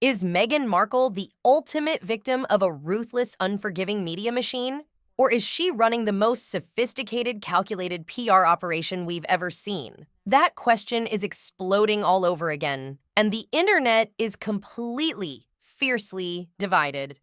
Is Meghan Markle the ultimate victim of a ruthless, unforgiving media machine? Or is she running the most sophisticated, calculated PR operation we've ever seen? That question is exploding all over again, and the internet is completely, fiercely divided.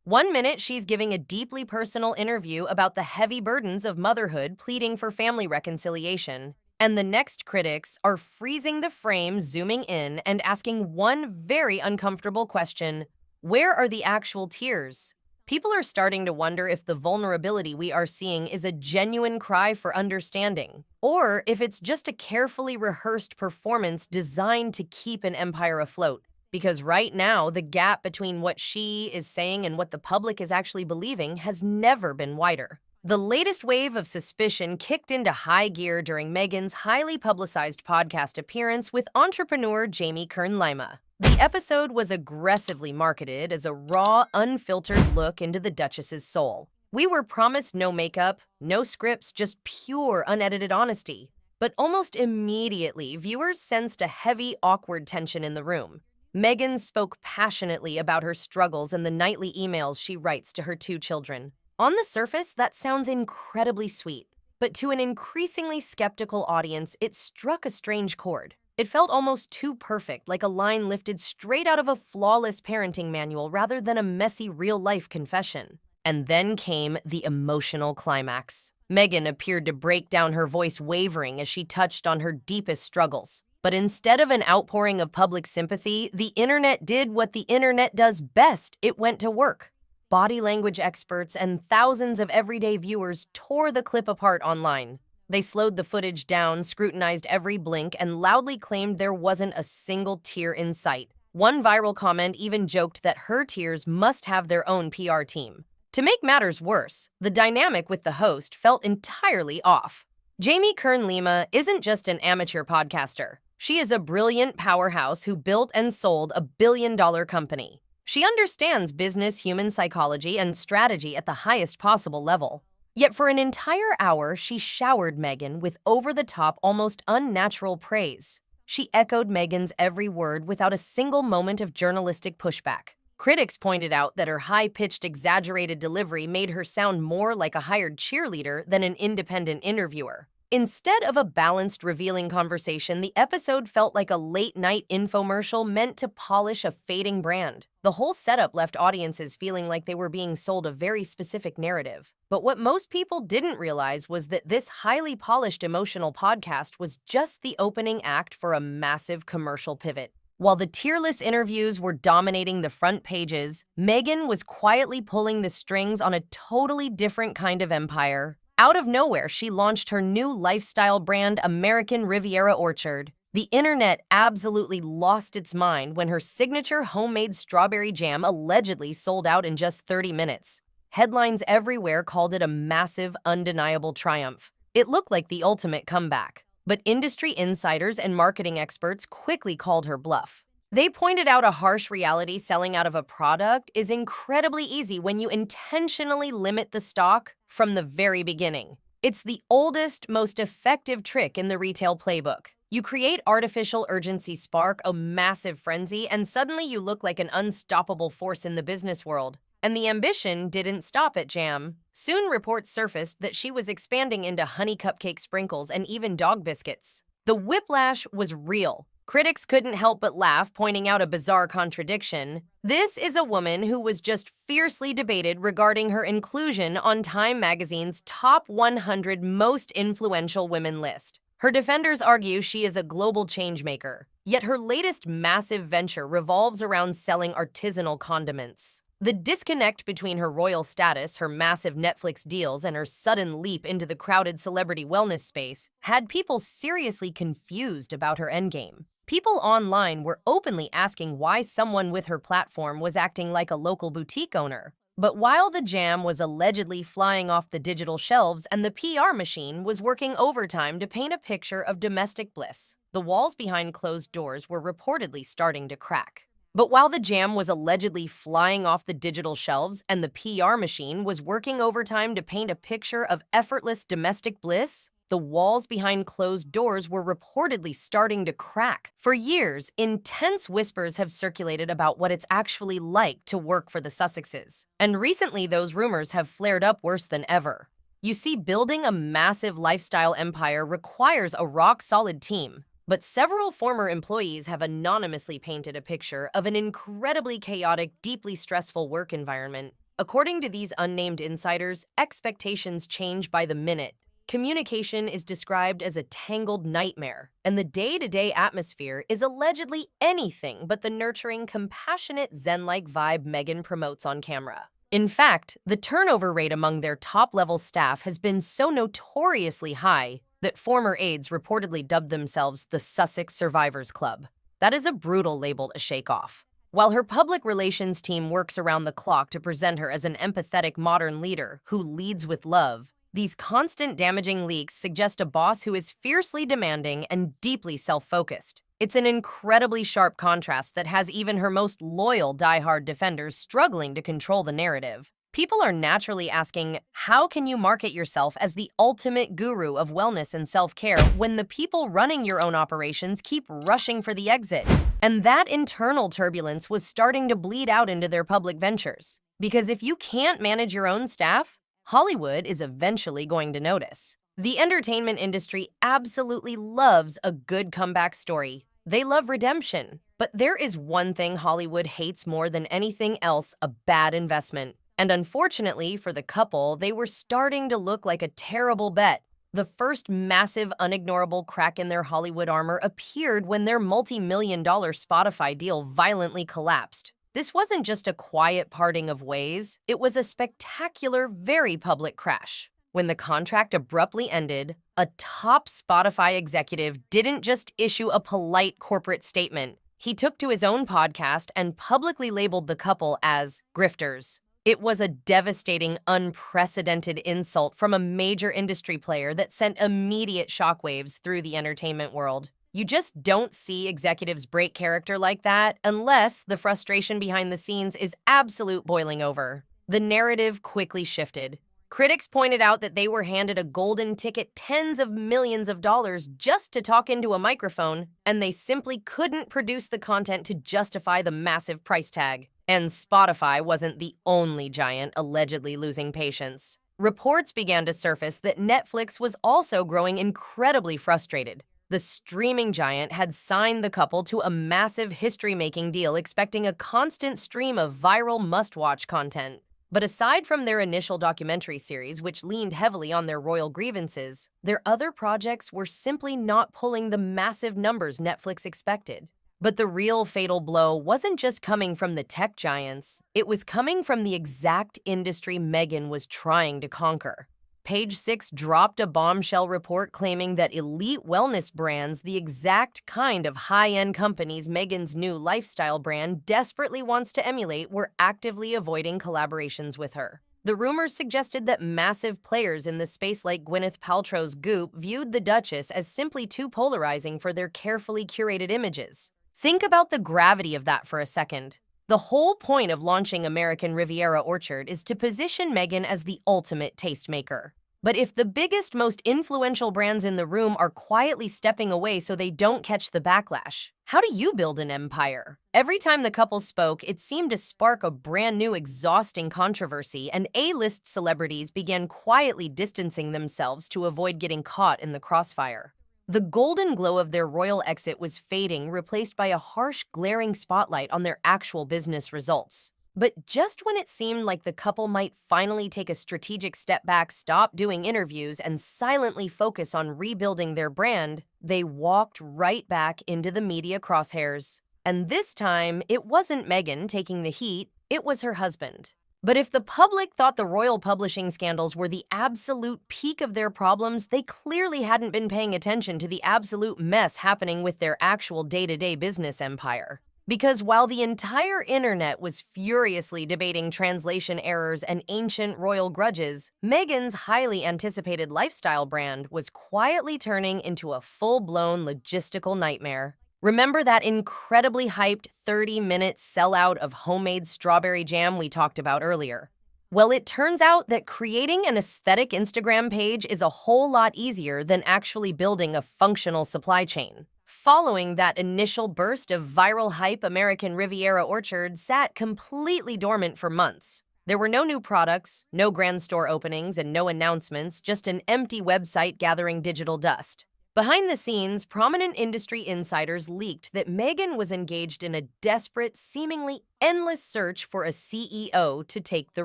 One minute, she's giving a deeply personal interview about the heavy burdens of motherhood, pleading for family reconciliation. And the next, critics are freezing the frame, zooming in, and asking one very uncomfortable question: where are the actual tears? People are starting to wonder if the vulnerability we are seeing is a genuine cry for understanding, or if it's just a carefully rehearsed performance designed to keep an empire afloat. Because right now, the gap between what she is saying and what the public is actually believing has never been wider. The latest wave of suspicion kicked into high gear during Meghan's highly publicized podcast appearance with entrepreneur Jamie Kern-Lima. The episode was aggressively marketed as a raw, unfiltered look into the Duchess's soul. We were promised no makeup, no scripts, just pure, unedited honesty. But almost immediately, viewers sensed a heavy, awkward tension in the room. Meghan spoke passionately about her struggles and the nightly emails she writes to her two children. On the surface, that sounds incredibly sweet, but to an increasingly skeptical audience, it struck a strange chord. It felt almost too perfect, like a line lifted straight out of a flawless parenting manual rather than a messy real-life confession. And then came the emotional climax. Meghan appeared to break down, her voice wavering as she touched on her deepest struggles. But instead of an outpouring of public sympathy, the internet did what the internet does best: it went to work. Body language experts and thousands of everyday viewers tore the clip apart online. They slowed the footage down, scrutinized every blink, and loudly claimed there wasn't a single tear in sight. One viral comment even joked that her tears must have their own PR team. To make matters worse, the dynamic with the host felt entirely off. Jamie Kern-Lima isn't just an amateur podcaster. She is a brilliant powerhouse who built and sold a billion-dollar company. She understands business, human psychology, and strategy at the highest possible level. Yet for an entire hour, she showered Meghan with over-the-top, almost unnatural praise. She echoed Meghan's every word without a single moment of journalistic pushback. Critics pointed out that her high-pitched, exaggerated delivery made her sound more like a hired cheerleader than an independent interviewer. Instead of a balanced, revealing conversation, the episode felt like a late-night infomercial meant to polish a fading brand. The whole setup left audiences feeling like they were being sold a very specific narrative. But what most people didn't realize was that this highly polished emotional podcast was just the opening act for a massive commercial pivot. While the tearless interviews were dominating the front pages, Meghan was quietly pulling the strings on a totally different kind of empire. Out of nowhere, she launched her new lifestyle brand, American Riviera Orchard. The internet absolutely lost its mind when her signature homemade strawberry jam allegedly sold out in just 30 minutes. Headlines everywhere called it a massive, undeniable triumph. It looked like the ultimate comeback. But industry insiders and marketing experts quickly called her bluff. They pointed out a harsh reality: selling out of a product is incredibly easy when you intentionally limit the stock from the very beginning. It's the oldest, most effective trick in the retail playbook. You create artificial urgency, spark a massive frenzy, and suddenly you look like an unstoppable force in the business world. And the ambition didn't stop at jam. Soon reports surfaced that she was expanding into honey cupcake sprinkles and even dog biscuits. The whiplash was real. Critics couldn't help but laugh, pointing out a bizarre contradiction. This is a woman who was just fiercely debated regarding her inclusion on Time magazine's top 100 most influential women list. Her defenders argue she is a global changemaker, yet her latest massive venture revolves around selling artisanal condiments. The disconnect between her royal status, her massive Netflix deals, and her sudden leap into the crowded celebrity wellness space had people seriously confused about her endgame. People online were openly asking why someone with her platform was acting like a local boutique owner. But while the jam was allegedly flying off the digital shelves and the PR machine was working overtime to paint a picture of domestic bliss, the walls behind closed doors were reportedly starting to crack. But while the jam was allegedly flying off the digital shelves and the PR machine was working overtime to paint a picture of effortless domestic bliss, The walls behind closed doors were reportedly starting to crack. For years, intense whispers have circulated about what it's actually like to work for the Sussexes. And recently, those rumors have flared up worse than ever. You see, building a massive lifestyle empire requires a rock-solid team. But several former employees have anonymously painted a picture of an incredibly chaotic, deeply stressful work environment. According to these unnamed insiders, expectations change by the minute. Communication is described as a tangled nightmare, and the day-to-day atmosphere is allegedly anything but the nurturing, compassionate, zen-like vibe Meghan promotes on camera. In fact, the turnover rate among their top-level staff has been so notoriously high that former aides reportedly dubbed themselves the Sussex Survivors Club. That is a brutal label to shake off. While her public relations team works around the clock to present her as an empathetic modern leader who leads with love, these constant damaging leaks suggest a boss who is fiercely demanding and deeply self-focused. It's an incredibly sharp contrast that has even her most loyal die-hard defenders struggling to control the narrative. People are naturally asking, how can you market yourself as the ultimate guru of wellness and self-care when the people running your own operations keep rushing for the exit? And that internal turbulence was starting to bleed out into their public ventures. Because if you can't manage your own staff, Hollywood is eventually going to notice. The entertainment industry absolutely loves a good comeback story. They love redemption. But there is one thing Hollywood hates more than anything else: a bad investment. And unfortunately for the couple, they were starting to look like a terrible bet. The first massive, unignorable crack in their Hollywood armor appeared when their multi-million-dollar Spotify deal violently collapsed. This wasn't just a quiet parting of ways, it was a spectacular, very public crash. When the contract abruptly ended, a top Spotify executive didn't just issue a polite corporate statement. He took to his own podcast and publicly labeled the couple as grifters. It was a devastating, unprecedented insult from a major industry player that sent immediate shockwaves through the entertainment world. You just don't see executives break character like that unless the frustration behind the scenes is absolute boiling over. The narrative quickly shifted. Critics pointed out that they were handed a golden ticket, tens of millions of dollars, just to talk into a microphone, and they simply couldn't produce the content to justify the massive price tag. And Spotify wasn't the only giant allegedly losing patience. Reports began to surface that Netflix was also growing incredibly frustrated. The streaming giant had signed the couple to a massive history-making deal, expecting a constant stream of viral must-watch content. But aside from their initial documentary series, which leaned heavily on their royal grievances, their other projects were simply not pulling the massive numbers Netflix expected. But the real fatal blow wasn't just coming from the tech giants, it was coming from the exact industry Meghan was trying to conquer. Page 6 dropped a bombshell report claiming that elite wellness brands, the exact kind of high-end companies Meghan's new lifestyle brand desperately wants to emulate, were actively avoiding collaborations with her. The rumors suggested that massive players in the space like Gwyneth Paltrow's Goop viewed the Duchess as simply too polarizing for their carefully curated images. Think about the gravity of that for a second. The whole point of launching American Riviera Orchard is to position Meghan as the ultimate tastemaker. But if the biggest, most influential brands in the room are quietly stepping away so they don't catch the backlash, how do you build an empire? Every time the couple spoke, it seemed to spark a brand new, exhausting controversy, and A-list celebrities began quietly distancing themselves to avoid getting caught in the crossfire. The golden glow of their royal exit was fading, replaced by a harsh, glaring spotlight on their actual business results. But just when it seemed like the couple might finally take a strategic step back, stop doing interviews, and silently focus on rebuilding their brand, they walked right back into the media crosshairs. And this time, it wasn't Meghan taking the heat, it was her husband. But if the public thought the royal publishing scandals were the absolute peak of their problems, they clearly hadn't been paying attention to the absolute mess happening with their actual day-to-day business empire. Because while the entire internet was furiously debating translation errors and ancient royal grudges, Meghan's highly anticipated lifestyle brand was quietly turning into a full-blown logistical nightmare. Remember that incredibly hyped 30-minute sellout of homemade strawberry jam we talked about earlier? Well, it turns out that creating an aesthetic Instagram page is a whole lot easier than actually building a functional supply chain. Following that initial burst of viral hype, American Riviera Orchard sat completely dormant for months. There were no new products, no grand store openings, and no announcements, just an empty website gathering digital dust. Behind the scenes, prominent industry insiders leaked that Meghan was engaged in a desperate, seemingly endless search for a CEO to take the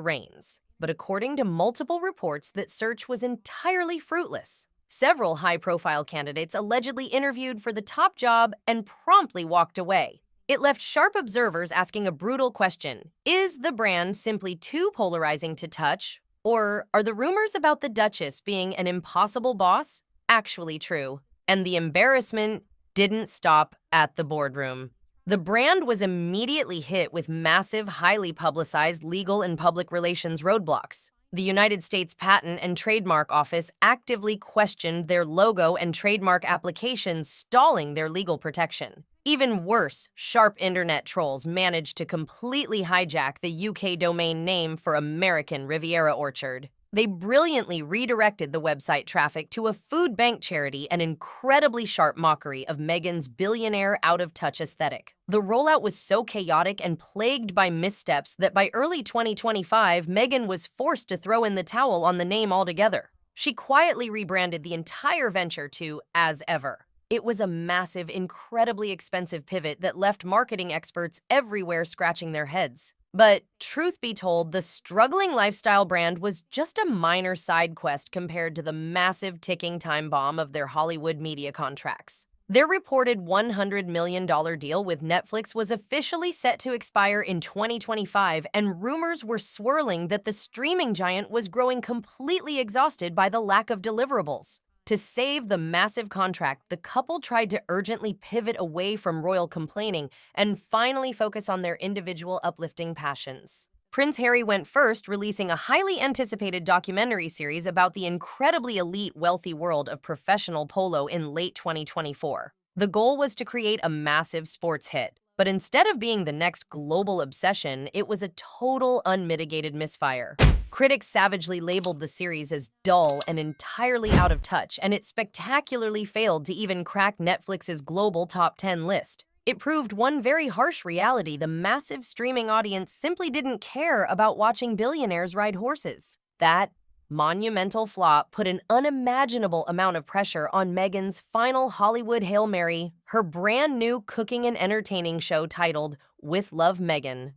reins. But according to multiple reports, that search was entirely fruitless. Several high-profile candidates allegedly interviewed for the top job and promptly walked away. It left sharp observers asking a brutal question: is the brand simply too polarizing to touch? Or are the rumors about the Duchess being an impossible boss actually true? And the embarrassment didn't stop at the boardroom. The brand was immediately hit with massive, highly publicized legal and public relations roadblocks. The United States Patent and Trademark Office actively questioned their logo and trademark applications, stalling their legal protection. Even worse, sharp internet trolls managed to completely hijack the UK domain name for American Riviera Orchard. They brilliantly redirected the website traffic to a food bank charity, an incredibly sharp mockery of Meghan's billionaire out-of-touch aesthetic. The rollout was so chaotic and plagued by missteps that by early 2025, Meghan was forced to throw in the towel on the name altogether. She quietly rebranded the entire venture to As Ever. It was a massive, incredibly expensive pivot that left marketing experts everywhere scratching their heads. But truth be told, the struggling lifestyle brand was just a minor side quest compared to the massive ticking time bomb of their Hollywood media contracts. Their reported $100 million deal with Netflix was officially set to expire in 2025, and rumors were swirling that the streaming giant was growing completely exhausted by the lack of deliverables. To save the massive contract, the couple tried to urgently pivot away from royal complaining and finally focus on their individual uplifting passions. Prince Harry went first, releasing a highly anticipated documentary series about the incredibly elite, wealthy world of professional polo in late 2024. The goal was to create a massive sports hit, but instead of being the next global obsession, it was a total unmitigated misfire. Critics savagely labeled the series as dull and entirely out of touch, and it spectacularly failed to even crack Netflix's global top 10 list. It proved one very harsh reality: the massive streaming audience simply didn't care about watching billionaires ride horses. That monumental flop put an unimaginable amount of pressure on Meghan's final Hollywood Hail Mary, her brand new cooking and entertaining show titled With Love, Meghan.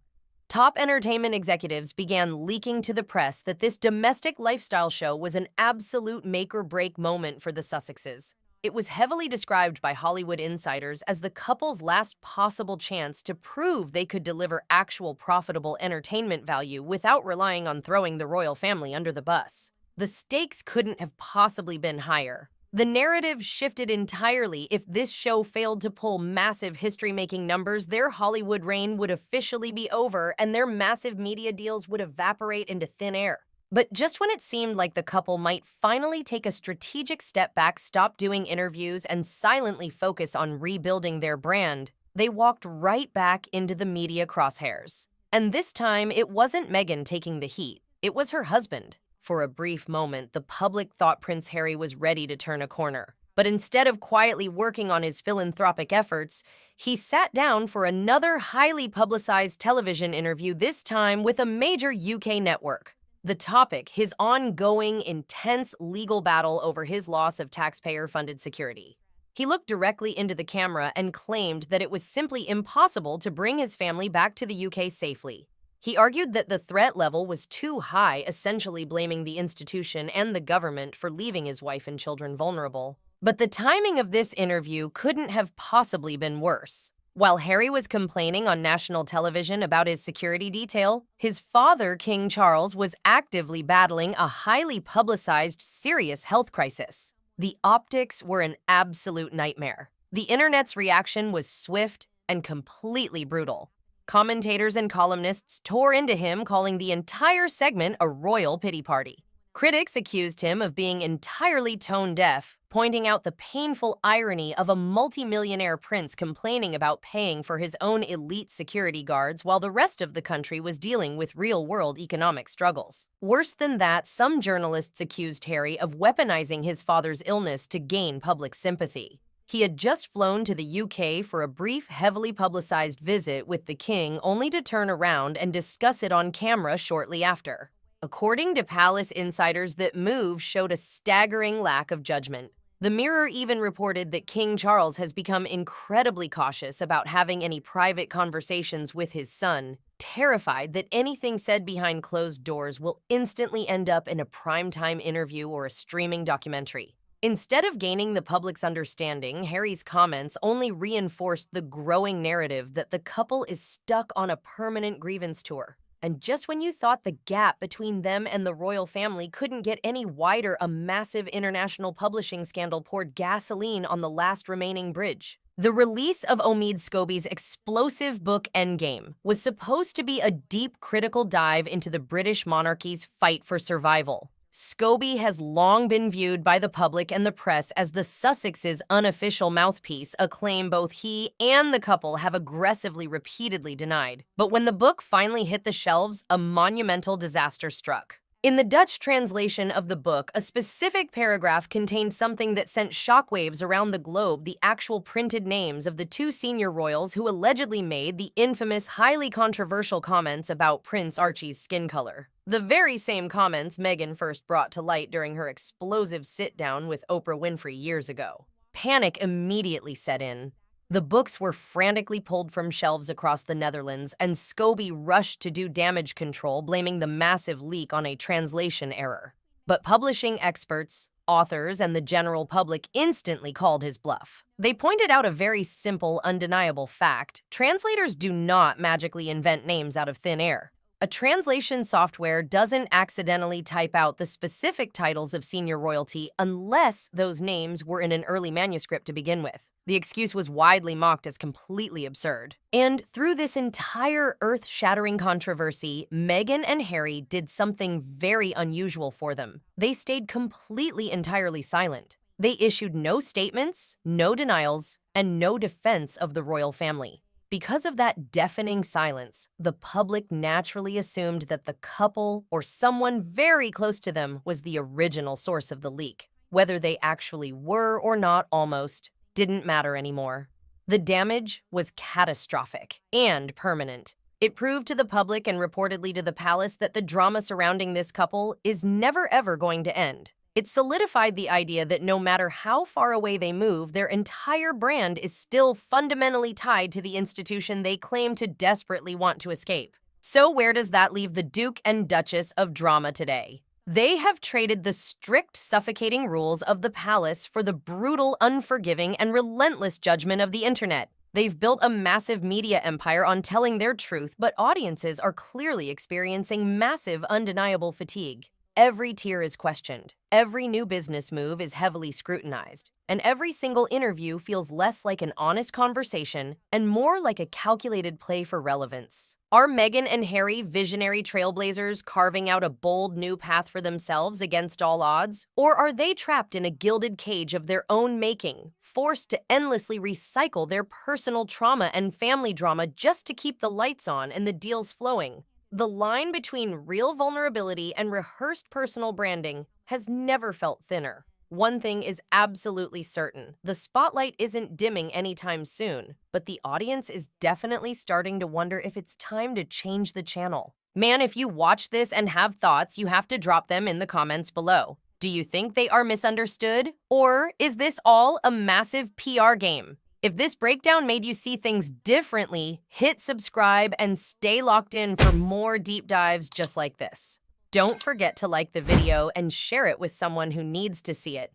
Top entertainment executives began leaking to the press that this domestic lifestyle show was an absolute make-or-break moment for the Sussexes. It was heavily described by Hollywood insiders as the couple's last possible chance to prove they could deliver actual profitable entertainment value without relying on throwing the royal family under the bus. The stakes couldn't have possibly been higher. The narrative shifted entirely. If this show failed to pull massive history-making numbers, their Hollywood reign would officially be over and their massive media deals would evaporate into thin air. But just when it seemed like the couple might finally take a strategic step back, stop doing interviews, and silently focus on rebuilding their brand, they walked right back into the media crosshairs. And this time, it wasn't Meghan taking the heat. It was her husband. For a brief moment, the public thought Prince Harry was ready to turn a corner. But instead of quietly working on his philanthropic efforts, he sat down for another highly publicized television interview, this time with a major UK network. The topic: his ongoing, intense legal battle over his loss of taxpayer-funded security. He looked directly into the camera and claimed that it was simply impossible to bring his family back to the UK safely. He argued that the threat level was too high, essentially blaming the institution and the government for leaving his wife and children vulnerable. But the timing of this interview couldn't have possibly been worse. While Harry was complaining on national television about his security detail, his father, King Charles, was actively battling a highly publicized, serious health crisis. The optics were an absolute nightmare. The internet's reaction was swift and completely brutal. Commentators and columnists tore into him, calling the entire segment a royal pity party. Critics accused him of being entirely tone-deaf, pointing out the painful irony of a multimillionaire prince complaining about paying for his own elite security guards while the rest of the country was dealing with real-world economic struggles. Worse than that, some journalists accused Harry of weaponizing his father's illness to gain public sympathy. He had just flown to the UK for a brief, heavily publicized visit with the king, only to turn around and discuss it on camera shortly after. According to palace insiders, that move showed a staggering lack of judgment. The Mirror even reported that King Charles has become incredibly cautious about having any private conversations with his son, terrified that anything said behind closed doors will instantly end up in a primetime interview or a streaming documentary. Instead of gaining the public's understanding, Harry's comments only reinforced the growing narrative that the couple is stuck on a permanent grievance tour. And just when you thought the gap between them and the royal family couldn't get any wider, a massive international publishing scandal poured gasoline on the last remaining bridge. The release of Omid Scobie's explosive book Endgame was supposed to be a deep critical dive into the British monarchy's fight for survival. Scobie has long been viewed by the public and the press as the Sussexes' unofficial mouthpiece, a claim both he and the couple have aggressively repeatedly denied. But when the book finally hit the shelves, a monumental disaster struck. In the Dutch translation of the book, a specific paragraph contained something that sent shockwaves around the globe: the actual printed names of the two senior royals who allegedly made the infamous, highly controversial comments about Prince Archie's skin color. The very same comments Meghan first brought to light during her explosive sit-down with Oprah Winfrey years ago. Panic immediately set in. The books were frantically pulled from shelves across the Netherlands, and Scobie rushed to do damage control, blaming the massive leak on a translation error. But publishing experts, authors, and the general public instantly called his bluff. They pointed out a very simple, undeniable fact: translators do not magically invent names out of thin air. A translation software doesn't accidentally type out the specific titles of senior royalty unless those names were in an early manuscript to begin with. The excuse was widely mocked as completely absurd. And through this entire earth-shattering controversy, Meghan and Harry did something very unusual for them. They stayed completely, entirely silent. They issued no statements, no denials, and no defense of the royal family. Because of that deafening silence, the public naturally assumed that the couple or someone very close to them was the original source of the leak. Whether they actually were or not almost didn't matter anymore. The damage was catastrophic and permanent. It proved to the public and reportedly to the palace that the drama surrounding this couple is never ever going to end. It solidified the idea that no matter how far away they move, their entire brand is still fundamentally tied to the institution they claim to desperately want to escape. So where does that leave the Duke and Duchess of drama today? They have traded the strict, suffocating rules of the palace for the brutal, unforgiving, and relentless judgment of the internet. They've built a massive media empire on telling their truth, but audiences are clearly experiencing massive, undeniable fatigue. Every tier is questioned, every new business move is heavily scrutinized, and every single interview feels less like an honest conversation and more like a calculated play for relevance. Are Meghan and Harry visionary trailblazers carving out a bold new path for themselves against all odds? Or are they trapped in a gilded cage of their own making, forced to endlessly recycle their personal trauma and family drama just to keep the lights on and the deals flowing? The line between real vulnerability and rehearsed personal branding has never felt thinner. One thing is absolutely certain: the spotlight isn't dimming anytime soon, but the audience is definitely starting to wonder if it's time to change the channel. Man, if you watch this and have thoughts, you have to drop them in the comments below. Do you think they are misunderstood? Or is this all a massive PR game? If this breakdown made you see things differently, hit subscribe and stay locked in for more deep dives just like this. Don't forget to like the video and share it with someone who needs to see it.